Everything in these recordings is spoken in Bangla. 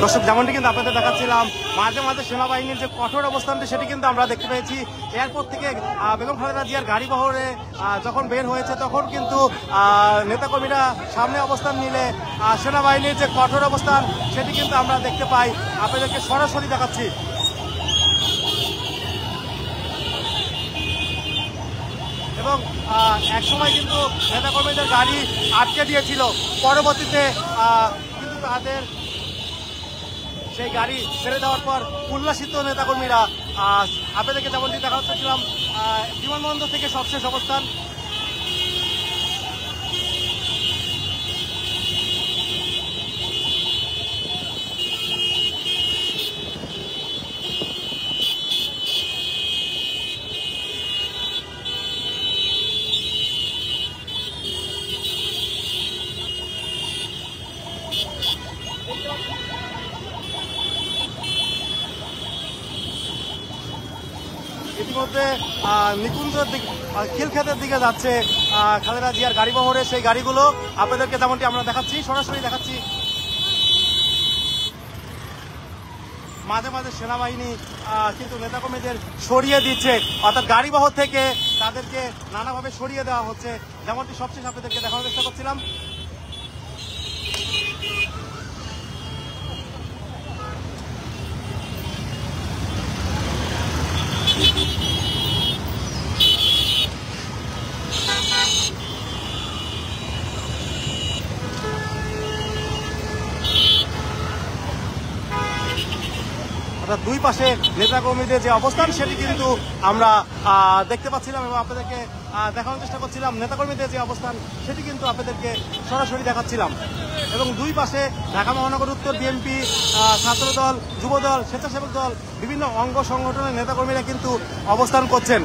দর্শক, যেমনটি কিন্তু আপনাদের দেখাচ্ছিলাম, মাঝে মাঝে সেনাবাহিনীর যে কঠোর অবস্থানটি সেটি কিন্তু আমরা দেখতে পেয়েছি। এয়ারপোর্ট থেকে বেগম খালেদা জিয়ার গাড়ি বহরে যখন বের হয়েছে তখন কিন্তু নেতাকর্মীরা সামনে অবস্থান নিলে সেনাবাহিনীর যে কঠোর অবস্থান সেটি কিন্তু আমরা দেখতে পাই। আপনাদেরকে সরাসরি দেখাচ্ছি। এবং একসময় কিন্তু নেতাকর্মীদের গাড়ি আটকে দিয়েছিল, পরবর্তীতে কিন্তু তাদের সেই গাড়ি ছেড়ে দেওয়ার পর উল্লাসিত নেতাকর্মীরা। আপনাদেরকে যেমনটি দেখা হচ্ছিলাম বিমানবন্দর থেকে সবশেষ অবস্থান। ইতিমধ্যে নিকুঞ্জের দিকে, খিলক্ষেতের দিকে যাচ্ছে খালেদা জিয়ার গাড়ি বহরে সেই গাড়িগুলো। আপনাদেরকে যেমনটি আমরা দেখাচ্ছি, সরাসরি দেখাচ্ছি। মাঝে মাঝে সেনাবাহিনী কিন্তু নেতাকর্মীদের সরিয়ে দিচ্ছে, অর্থাৎ গাড়ি বহর থেকে তাদেরকে নানাভাবে সরিয়ে দেওয়া হচ্ছে, যেমনটি সবশেষ আপনাদেরকে দেখানোর চেষ্টা করছিলাম। দুই পাশে নেতাকর্মীদের যে অবস্থান সেটি কিন্তু আমরা দেখতে পাচ্ছিলাম এবং আপনাদেরকে দেখানোর চেষ্টা করছিলাম। নেতাকর্মীদের যে অবস্থান সেটি কিন্তু আপনাদেরকে সরাসরি দেখাচ্ছিলাম। এবং দুই পাশে ঢাকা মহানগর উত্তর বিএনপি, ছাত্রদল, যুবদল, স্বেচ্ছাসেবক দল, বিভিন্ন অঙ্গ সংগঠনের নেতাকর্মীরা কিন্তু অবস্থান করছেন।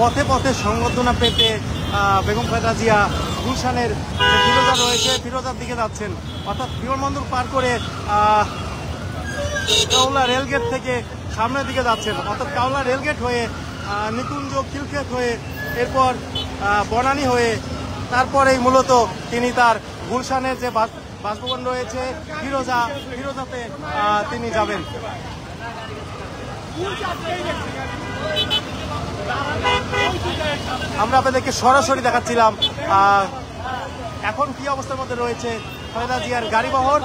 পথে পথে সংবর্ধনা পেতে বেগম খালেদা জিয়া গুলশানের যে ফিরোজা রয়েছে ফিরোজার দিকে যাচ্ছেন, অর্থাৎ বিমানবন্দর পার করে কাওলা রেলগেট থেকে সামনের দিকে যাচ্ছেন, অর্থাৎ কাওলা রেলগেট হয়ে নিকুঞ্জ, খিলক্ষেত হয়ে এরপর বনানী হয়ে তারপরেই মূলত তিনি তার গুলশানের যে বাসভবন রয়েছে ফিরোজাতে তিনি যাবেন। আমরা আপনাদেরকে সরাসরি দেখাচ্ছিলাম এখন কি অবস্থার মধ্যে রয়েছে খালেদা জিয়ার গাড়ি বহর।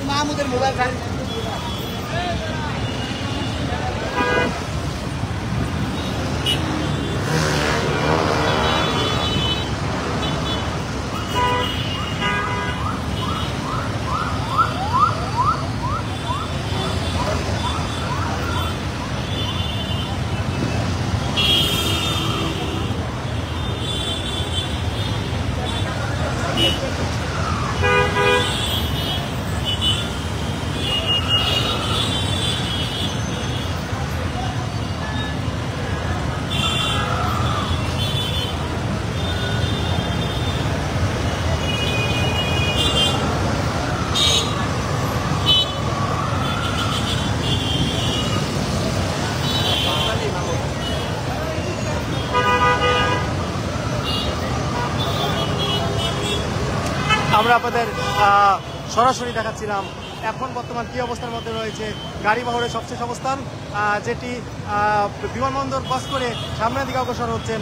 মাহমুদের মোবাইল আমরা আপনাদের সরাসরি দেখাচ্ছিলাম এখন বর্তমান কি অবস্থার মধ্যে রয়েছে গাড়ি বহরের সবশেষ অবস্থান, যেটি বিমানবন্দর ক্রস করে সামনের দিকে অগ্রসর হচ্ছেন।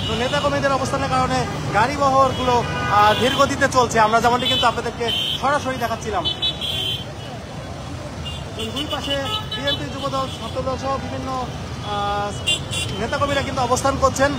তো নেতাকর্মীদের অবস্থানের কারণে গাড়ি বহরগুলো ধীর গতিতে চলছে, আমরা যেমনটি কিন্তু আপনাদেরকে সরাসরি দেখাচ্ছিলাম। দুই পাশে বিএনপি, যুবদল, ছাত্রদল সহ বিভিন্ন নেতাকর্মীরা কিন্তু অবস্থান করছেন।